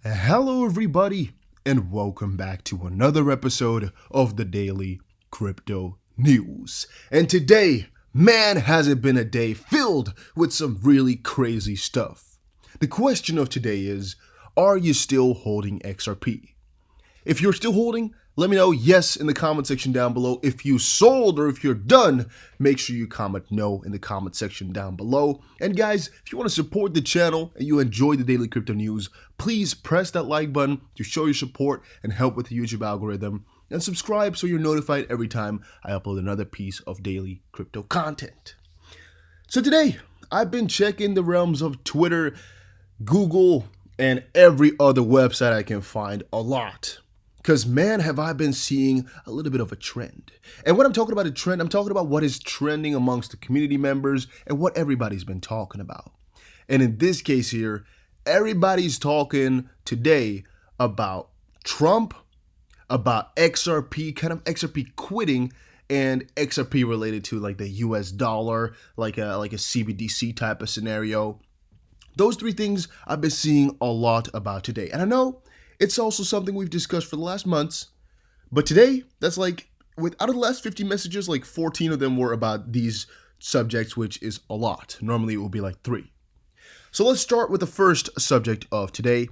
Hello, everybody, and welcome back to another episode of the Daily Crypto News. And today, man, has it been a day filled with some really crazy stuff. The question of today is, are you still holding XRP? If you're still holding, let me know yes in the comment section down below. If you sold or if you're done, make sure you comment no in the comment section down below. And guys, if you want to support the channel and you enjoy the daily crypto news, please press that like button to show your support and help with the YouTube algorithm. And subscribe so you're notified every time I upload another piece of daily crypto content. So today, I've been checking the realms of Twitter, Google, and every other website I can find a lot. Because man, have I been seeing a little bit of a trend. And when I'm talking about a trend, I'm talking about what is trending amongst the community members and what everybody's been talking about. And in this case here, everybody's talking today about Trump, about XRP, kind of XRP quitting, and XRP related to like the US dollar, like a CBDC type of scenario. Those three things I've been seeing a lot about today. And I know it's also something we've discussed for the last months, but today, that's like, out of the last 50 messages, like 14 of them were about these subjects, which is a lot. Normally it will be like 3. So let's start with the first subject of today.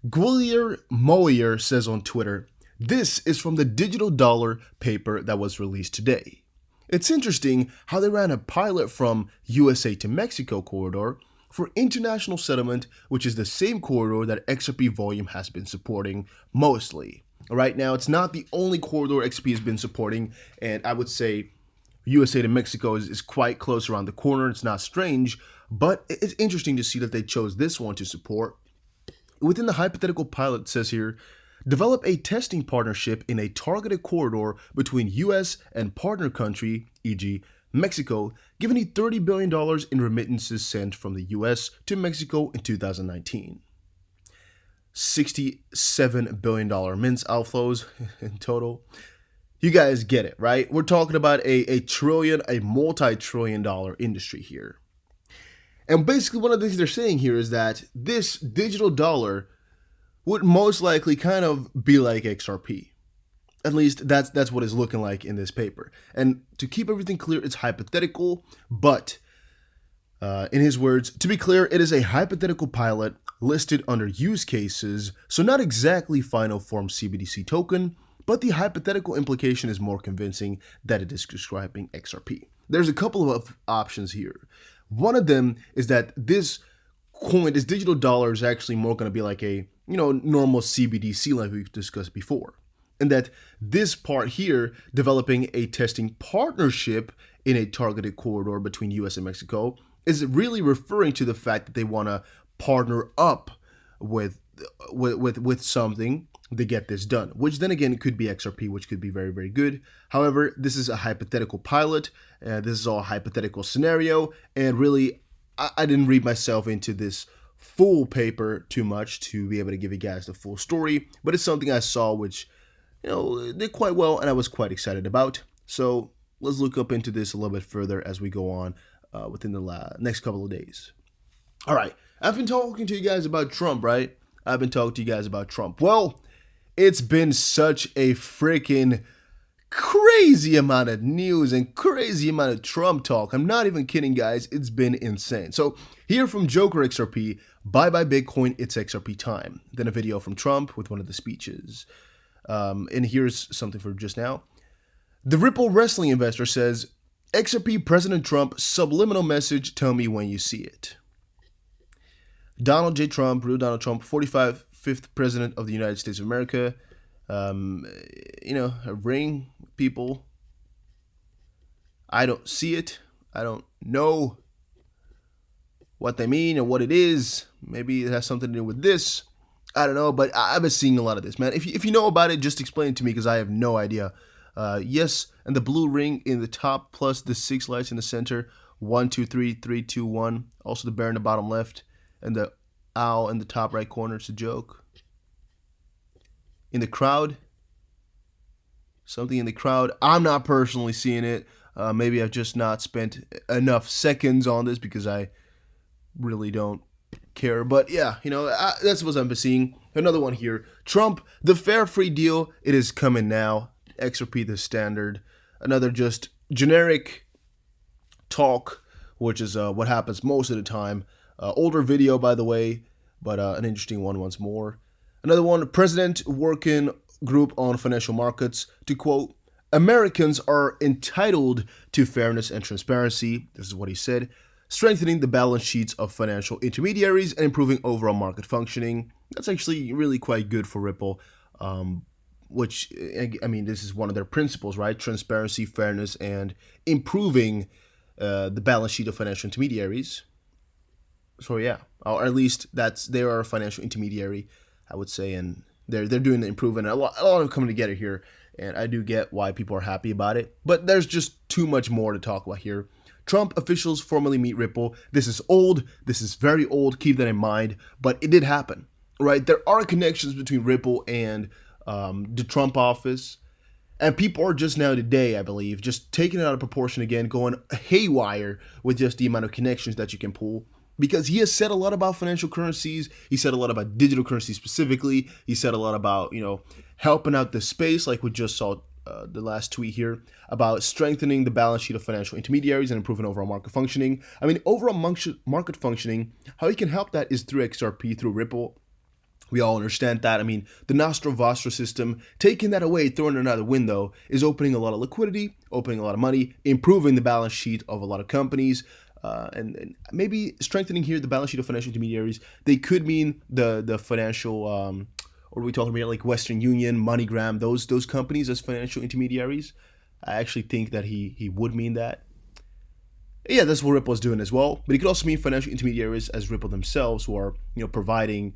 Guillermo Moyer says on Twitter, this is from the digital dollar paper that was released today. It's interesting how they ran a pilot from USA to Mexico corridor for international settlement, which is the same corridor that XRP volume has been supporting mostly. Right now, it's not the only corridor XRP has been supporting, and I would say USA to Mexico is quite close around the corner. It's not strange, but it's interesting to see that they chose this one to support. Within the hypothetical pilot, it says here, develop a testing partnership in a targeted corridor between US and partner country, e.g., Mexico, given the $30 billion in remittances sent from the US to Mexico in 2019. $67 billion mints outflows in total. You guys get it, right? We're talking about a multi-trillion dollar industry here. And basically one of the things they're saying here is that this digital dollar would most likely kind of be like XRP. At least that's what it's looking like in this paper. And to keep everything clear, it's hypothetical, but in his words, to be clear, it is a hypothetical pilot listed under use cases, so not exactly final form CBDC token, but the hypothetical implication is more convincing that it is describing XRP. There's a couple of options here. One of them is that this coin, this digital dollar, is actually more going to be like a normal CBDC like we've discussed before. And that this part here, developing a testing partnership in a targeted corridor between US and Mexico, is really referring to the fact that they want to partner up with something to get this done, which then again could be XRP, which could be very, very good. However, this is a hypothetical pilot. This is all a hypothetical scenario. And really, I didn't read myself into this full paper too much to be able to give you guys the full story, but it's something I saw which did quite well, and I was quite excited about. So let's look up into this a little bit further as we go on within the next couple of days. All right, I've been talking to you guys about Trump, right? I've been talking to you guys about Trump. Well, it's been such a freaking crazy amount of news and crazy amount of Trump talk. I'm not even kidding, guys. It's been insane. So here from Joker XRP, bye bye Bitcoin, it's XRP time. Then a video from Trump with one of the speeches. And here's something for just now. The Ripple Wrestling investor says, XRP President Trump subliminal message, tell me when you see it. Donald J. Trump, real Donald Trump, 45th President of the United States of America. A ring, people. I don't see it. I don't know what they mean or what it is. Maybe it has something to do with this. I don't know, but I've been seeing a lot of this, man. If you know about it, just explain it to me because I have no idea. Yes, and the blue ring in the top plus the 6 lights in the center. 1, 2, 3, 3, 2, 1. Also the bear in the bottom left and the owl in the top right corner. It's a joke. In the crowd. Something in the crowd. I'm not personally seeing it. Maybe I've just not spent enough seconds on this because I really don't care. But yeah, that's what I'm seeing. Another one here. Trump, the fair free deal, it is coming now. XRP the standard. Another just generic talk, which is what happens most of the time. Older video, by the way, but an interesting one once more. Another one, President Working Group on Financial Markets, to quote, Americans are entitled to fairness and transparency. This is what he said. Strengthening the balance sheets of financial intermediaries and improving overall market functioning. That's actually really quite good for Ripple, which, I mean, this is one of their principles, right? Transparency, fairness, and improving the balance sheet of financial intermediaries. So yeah, or at least they are a financial intermediary, I would say, and they're doing the improvement. A lot of coming together here, and I do get why people are happy about it. But there's just too much more to talk about here. Trump officials formally meet Ripple. This is old. This is very old. Keep that in mind. But it did happen, right? There are connections between Ripple and the Trump office. And people are just now today, I believe, just taking it out of proportion again, going haywire with just the amount of connections that you can pull. Because he has said a lot about financial currencies. He said a lot about digital currency specifically. He said a lot about, helping out the space, like we just saw the last tweet here, about strengthening the balance sheet of financial intermediaries and improving overall market functioning. I mean, overall market functioning, how he can help that is through XRP, through Ripple. We all understand that. I mean, the Nostro Vostro system, taking that away, throwing it out the window, is opening a lot of liquidity, opening a lot of money, improving the balance sheet of a lot of companies, and maybe strengthening here the balance sheet of financial intermediaries. They could mean the financial, or are we talking about like Western Union, MoneyGram, those companies as financial intermediaries? I actually think that he would mean that. Yeah, that's what Ripple is doing as well. But it could also mean financial intermediaries as Ripple themselves, who are providing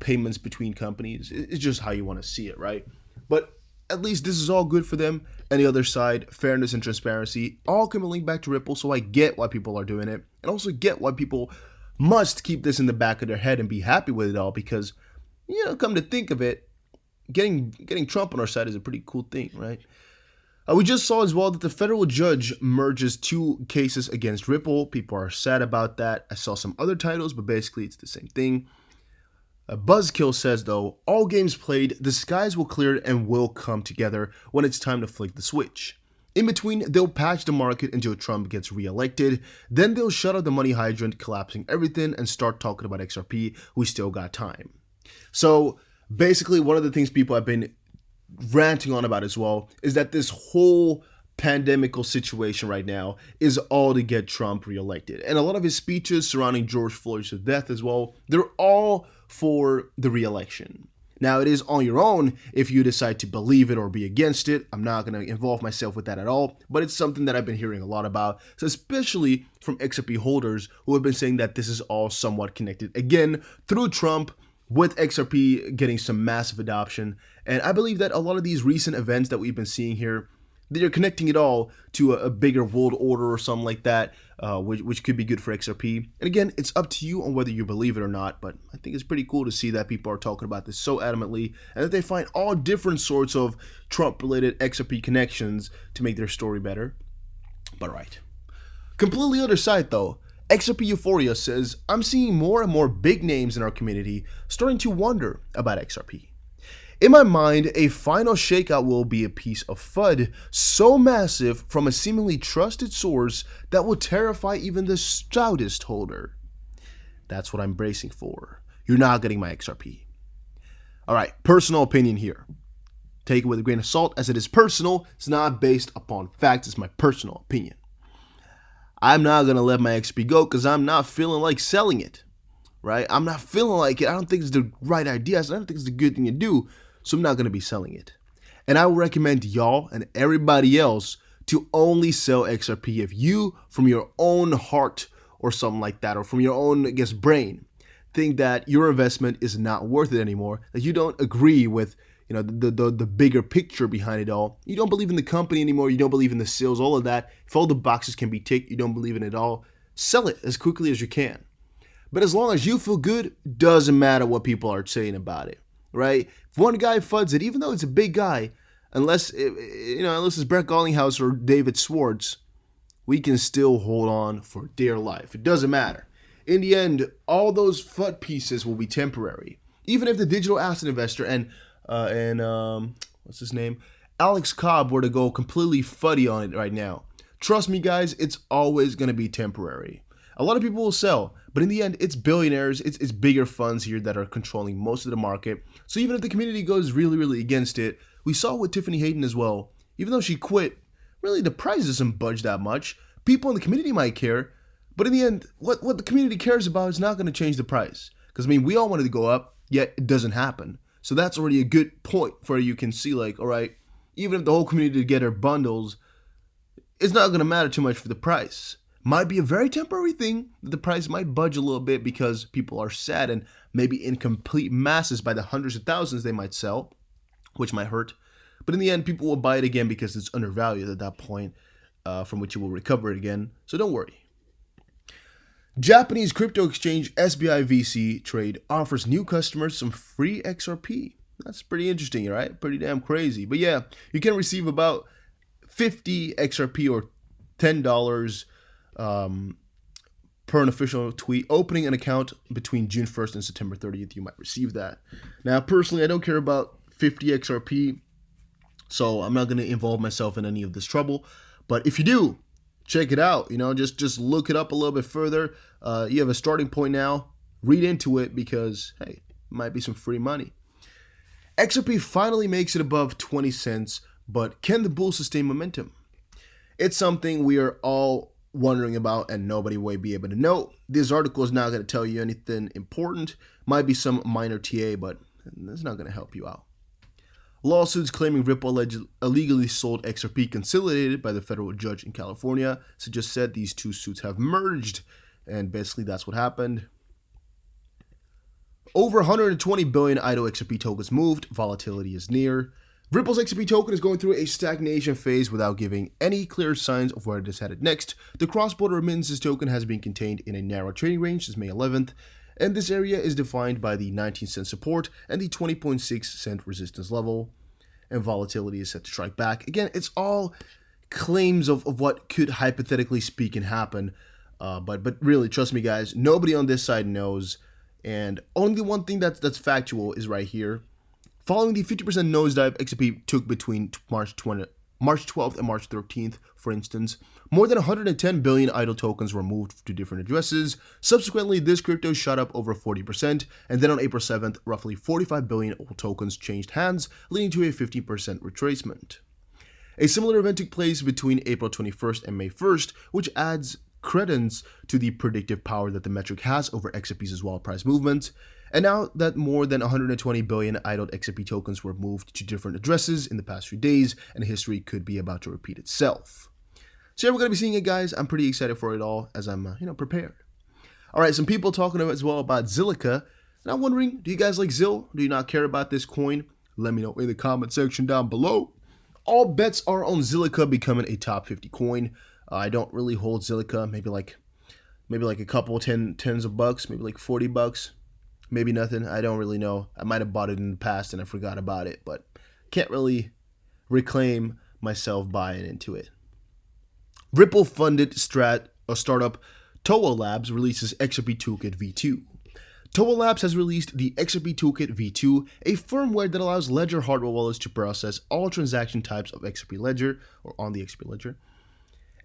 payments between companies. It's just how you want to see it, right? But at least this is all good for them. And the other side, fairness and transparency, all can be linked back to Ripple. So I get why people are doing it, and also get why people must keep this in the back of their head and be happy with it all. Because come to think of it, getting Trump on our side is a pretty cool thing, right? We just saw as well that the federal judge merges two cases against Ripple. People are sad about that. I saw some other titles, but basically it's the same thing. Buzzkill says, though, all games played, the skies will clear and will come together when it's time to flick the switch. In between, they'll patch the market until Trump gets reelected. Then they'll shut off the money hydrant, collapsing everything, and start talking about XRP. We still got time. So basically, one of the things people have been ranting on about as well is that this whole pandemical situation right now is all to get Trump reelected. And a lot of his speeches surrounding George Floyd's death as well, they're all for the reelection. Now, it is on your own if you decide to believe it or be against it. I'm not going to involve myself with that at all, but it's something that I've been hearing a lot about, so especially from XRP holders who have been saying that this is all somewhat connected, again, through Trump, with XRP getting some massive adoption. And I believe that a lot of these recent events that we've been seeing here, they're connecting it all to a bigger world order or something like that, which could be good for XRP. And again, it's up to you on whether you believe it or not, but I think it's pretty cool to see that people are talking about this so adamantly and that they find all different sorts of Trump-related XRP connections to make their story better. But right. Completely other side though, XRP Euphoria says, I'm seeing more and more big names in our community starting to wonder about XRP. In my mind, a final shakeout will be a piece of FUD so massive from a seemingly trusted source that will terrify even the stoutest holder. That's what I'm bracing for. You're not getting my XRP. Alright, personal opinion here. Take it with a grain of salt as it is personal. It's not based upon facts. It's my personal opinion. I'm not going to let my XP go because I'm not feeling like selling it, right? I'm not feeling like it. I don't think it's the right idea. I don't think it's the good thing to do, so I'm not going to be selling it. And I will recommend y'all and everybody else to only sell XRP if you, from your own heart or something like that, or from your own, brain, think that your investment is not worth it anymore, that you don't agree with the bigger picture behind it all. You don't believe in the company anymore. You don't believe in the sales, all of that. If all the boxes can be ticked, you don't believe in it all, sell it as quickly as you can. But as long as you feel good, doesn't matter what people are saying about it, right? If one guy FUDs it, even though it's a big guy, unless it's Brett Garlinghouse or David Schwartz, we can still hold on for dear life. It doesn't matter. in the end, all those FUD pieces will be temporary. Even if the digital asset investor and what's his name, Alex Cobb, were to go completely fuddy on it right now, trust me, guys, it's always going to be temporary. A lot of people will sell, but in the end, it's billionaires, it's bigger funds here that are controlling most of the market. So even if the community goes really against it, we saw with Tiffany Hayden as well. Even though she quit, really the price doesn't budge that much. People in the community might care, but in the end, what the community cares about is not going to change the price. Because, I mean, we all wanted to go up, yet it doesn't happen. So that's already a good point where you can see, like, all right, even if the whole community get their bundles, it's not going to matter too much for the price. Might be a very temporary thing that the price might budge a little bit because people are sad and maybe in complete masses by the hundreds of thousands they might sell, which might hurt. But in the end, people will buy it again because it's undervalued at that point, from which you will recover it again. So don't worry. Japanese crypto exchange SBI VC Trade offers new customers some free XRP. That's pretty interesting, right? Pretty damn crazy. But yeah, you can receive about 50 XRP or $10 per an official tweet. Opening an account between June 1st and September 30th, you might receive that. Now, personally, I don't care about 50 XRP, so I'm not going to involve myself in any of this trouble. But if you do, check it out. You know, just look it up a little bit further. You have a starting point now. Read into it because, hey, it might be some free money. XRP finally makes it above 20 cents, but can the bull sustain momentum? It's something we are all wondering about and nobody will be able to know. This article is not going to tell you anything important. Might be some minor TA, but it's not going to help you out. Lawsuits claiming Ripple illegally sold XRP consolidated by the federal judge in California. So just said these two suits have merged, and basically that's what happened. Over 120 billion idle XRP tokens moved. Volatility is near. Ripple's XRP token is going through a stagnation phase without giving any clear signs of where it is headed next. The cross-border remittances token has been contained in a narrow trading range since May 11th, and this area is defined by the 19-cent support and the 20.6-cent resistance level, and volatility is set to strike back. Again, it's all claims of what could hypothetically speaking happen, but really, trust me guys, nobody on this side knows, and only one thing that's factual is right here. Following the 50% nosedive XRP took between March 12th and March 13th, for instance, more than 110 billion idle tokens were moved to different addresses. Subsequently, this crypto shot up over 40%, and then on April 7th, roughly 45 billion old tokens changed hands, leading to a 50% retracement. A similar event took place between April 21st and May 1st, which adds credence to the predictive power that the metric has over XRP's wild price movement. And now that more than 120 billion idled XRP tokens were moved to different addresses in the past few days, and history could be about to repeat itself. So yeah, we're going to be seeing it, guys. I'm pretty excited for it all as I'm, prepared. All right, some people talking as well about Zilliqa. And I'm wondering, do you guys like Zill? Do you not care about this coin? Let me know in the comment section down below. All bets are on Zilliqa becoming a top 50 coin. I don't really hold Zilliqa. Maybe like a couple tens of bucks, maybe like $40. Maybe nothing. I don't really know. I might have bought it in the past and I forgot about it, but can't really reclaim myself buying into it. Ripple funded startup Toa Labs releases XRP Toolkit v2. Toa Labs has released the XRP Toolkit v2, a firmware that allows Ledger hardware wallets to process all transaction types of XRP Ledger or on the XRP Ledger.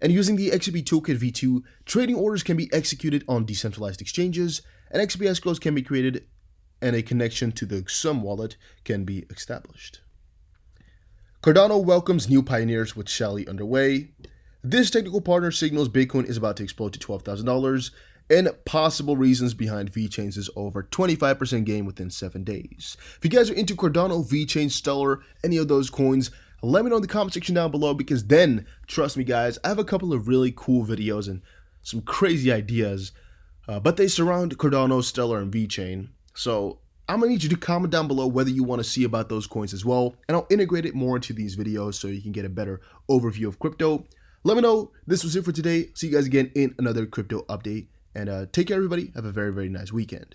And using the XRP Toolkit v2, trading orders can be executed on decentralized exchanges, and XRP escrows can be created, and a connection to the Sum wallet can be established. Cardano welcomes new pioneers with Shally underway. This technical partner signals Bitcoin is about to explode to $12,000, and possible reasons behind VeChain's over 25% gain within 7 days. If you guys are into Cardano, VeChain, Stellar, any of those coins, let me know in the comment section down below, because then, trust me guys, I have a couple of really cool videos and some crazy ideas, but they surround Cardano, Stellar, and VeChain. So I'm going to need you to comment down below whether you want to see about those coins as well, and I'll integrate it more into these videos so you can get a better overview of crypto. Let me know. This was it for today. See you guys again in another crypto update, and take care everybody. Have a very, very nice weekend.